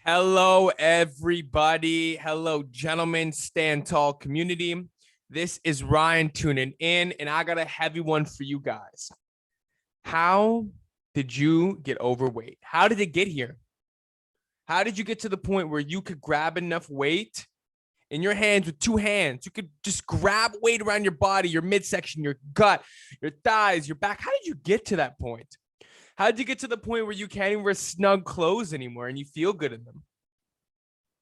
Hello, everybody. Hello, gentlemen, stand tall community. This is Ryan tuning in, and I got a heavy one for you guys. How did you get overweight? How did it get here? How did you get to the point where you could grab enough weight in your hands with two hands? You could just grab weight around your body, your midsection, your gut, your thighs, your back. How did you get to that point? How did you get to the point where you can't even wear snug clothes anymore and you feel good in them?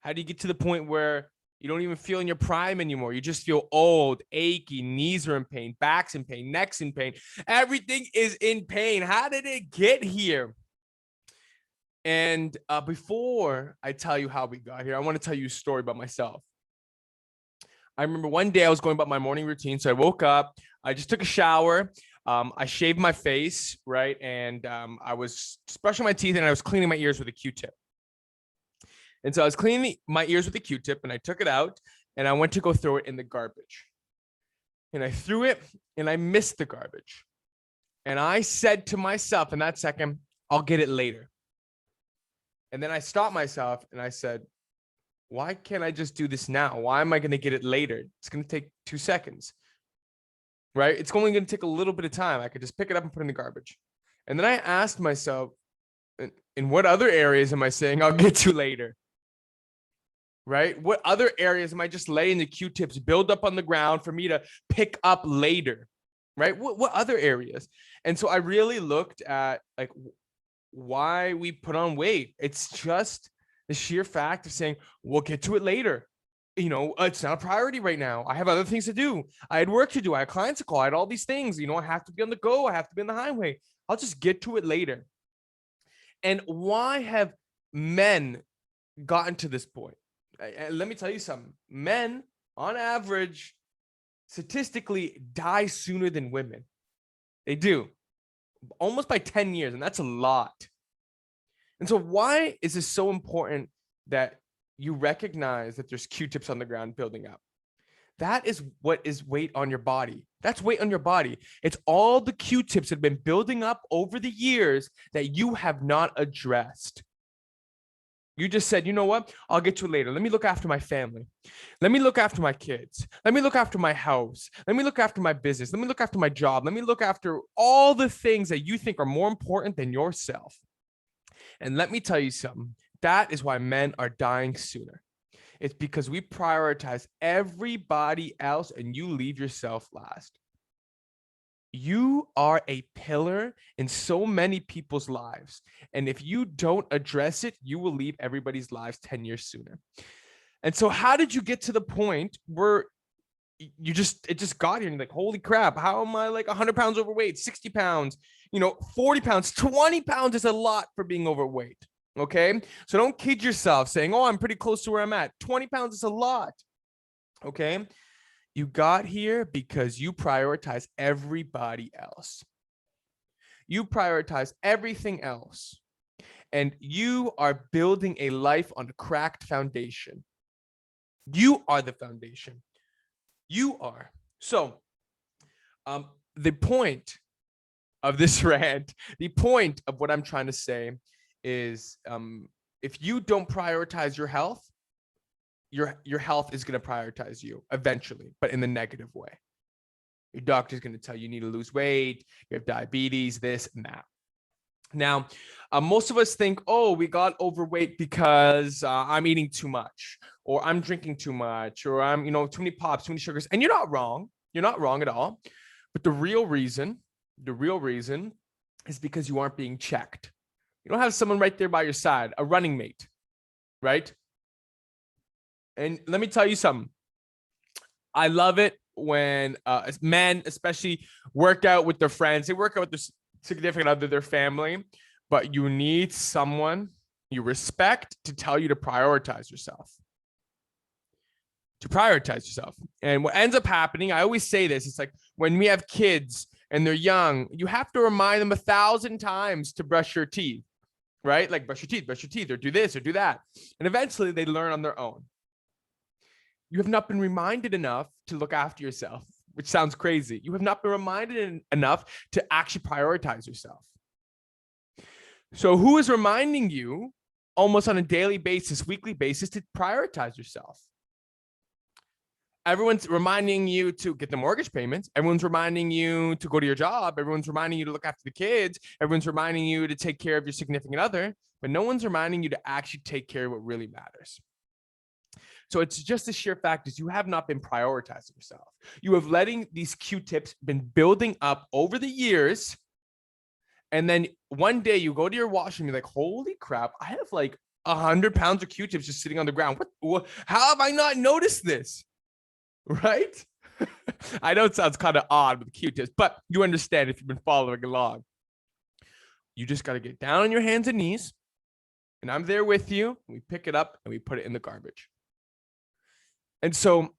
How do you get to the point where you don't even feel in your prime anymore? You just feel old, achy, knees are in pain, back's in pain, neck's in pain. Everything is in pain. How did it get here? And before I tell you how we got here, I want to tell you a story about myself. I remember one day I was going about my morning routine. So I woke up, I just took a shower. I shaved my face, right? And I was just brushing my teeth and I was cleaning my ears with a Q-tip. And so I was cleaning my ears with a Q-tip and I took it out and I went to go throw it in the garbage. And I threw it and I missed the garbage. And I said to myself in that second, I'll get it later. And then I stopped myself and I said, why can't I just do this now? Why am I going to get it later? It's going to take 2 seconds, right? It's only going to take a little bit of time. I could just pick it up and put it in the garbage. And then I asked myself, in what other areas am I saying I'll get to later? Right? What other areas am I just letting the Q-tips build up on the ground for me to pick up later? Right? What other areas? And so I really looked at like why we put on weight. It's just the sheer fact of saying, we'll get to it later. You know, it's not a priority right now. I have other things to do. I had work to do. I had clients to call. I had all these things. You know, I have to be on the go. I have to be on the highway. I'll just get to it later. And why have men gotten to this point? And let me tell you something. Men, on average, statistically die sooner than women. They do. Almost by 10 years, and that's a lot. And so why is this so important that you recognize that there's Q-tips on the ground building up? That is what is weight on your body. That's weight on your body. It's all the Q-tips that have been building up over the years that you have not addressed. You just said, you know what? I'll get to it later. Let me look after my family. Let me look after my kids. Let me look after my house. Let me look after my business. Let me look after my job. Let me look after all the things that you think are more important than yourself. And let me tell you something. That is why men are dying sooner. It's because we prioritize everybody else and you leave yourself last. You are a pillar in so many people's lives. And if you don't address it, you will leave everybody's lives 10 years sooner. And so how did you get to the point where it just got here and like, holy crap, how am I like 100 pounds overweight, 60 pounds, 40 pounds, 20 pounds is a lot for being overweight. Okay. So don't kid yourself saying, oh, I'm pretty close to where I'm at. 20 pounds is a lot. Okay. You got here because you prioritize everybody else. You prioritize everything else. And you are building a life on a cracked foundation. You are the foundation. You are. So the point of this rant, the point of what I'm trying to say is if you don't prioritize your health, your health is going to prioritize you eventually, but in the negative way. Your doctor's going to tell you need to lose weight, you have diabetes, this and that. Now, most of us think, oh, we got overweight because I'm eating too much, or I'm drinking too much, or I'm, too many pops, too many sugars. And you're not wrong. You're not wrong at all. But the real reason is because you aren't being checked. You don't have someone right there by your side, a running mate, right? And let me tell you something. I love it when men, especially, work out with their friends. They work out with their significant other, their family, but you need someone you respect to tell you to prioritize yourself. To prioritize yourself. And what ends up happening, I always say this, it's like when we have kids and they're young, you have to remind them 1,000 times to brush your teeth, right? Like brush your teeth, or do this or do that. And eventually they learn on their own. You have not been reminded enough to look after yourself, which sounds crazy. You have not been reminded enough to actually prioritize yourself. So who is reminding you almost on a daily basis, weekly basis to prioritize yourself. Everyone's reminding you to get the mortgage payments. Everyone's reminding you to go to your job. Everyone's reminding you to look after the kids. Everyone's reminding you to take care of your significant other, but no one's reminding you to actually take care of what really matters. So it's just the sheer fact is you have not been prioritizing yourself. You have letting these Q-tips been building up over the years. And then one day you go to your washroom, you're like, holy crap, I have like 100 pounds of Q-tips just sitting on the ground. What? How have I not noticed this? Right? I know it sounds kind of odd with Q-tips, but you understand if you've been following along. You just got to get down on your hands and knees, and I'm there with you. We pick it up and we put it in the garbage. And so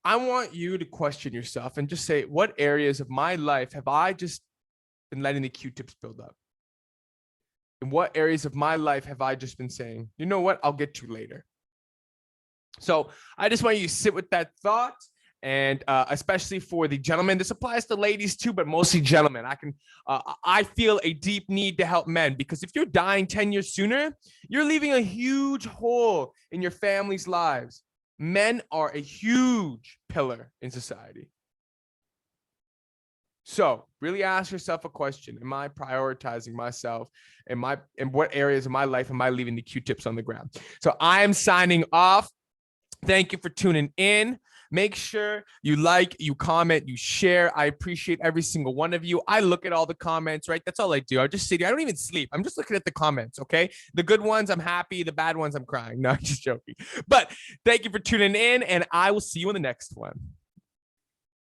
I want you to question yourself and just say, what areas of my life have I just been letting the Q-tips build up? In what areas of my life have I just been saying, you know what, I'll get to later? So I just want you to sit with that thought, and especially for the gentlemen, this applies to ladies too, but mostly gentlemen. I feel a deep need to help men, because if you're dying 10 years sooner, you're leaving a huge hole in your family's lives. Men are a huge pillar in society. So really ask yourself a question. Am I prioritizing myself? In what areas of my life am I leaving the Q-tips on the ground? So I am signing off. Thank you for tuning in. Make sure you like, you comment, you share. I appreciate every single one of you. I look at all the comments, right? That's all I do. I just sit here. I don't even sleep. I'm just looking at the comments, okay? The good ones, I'm happy. The bad ones, I'm crying. No, I'm just joking. But thank you for tuning in, and I will see you in the next one.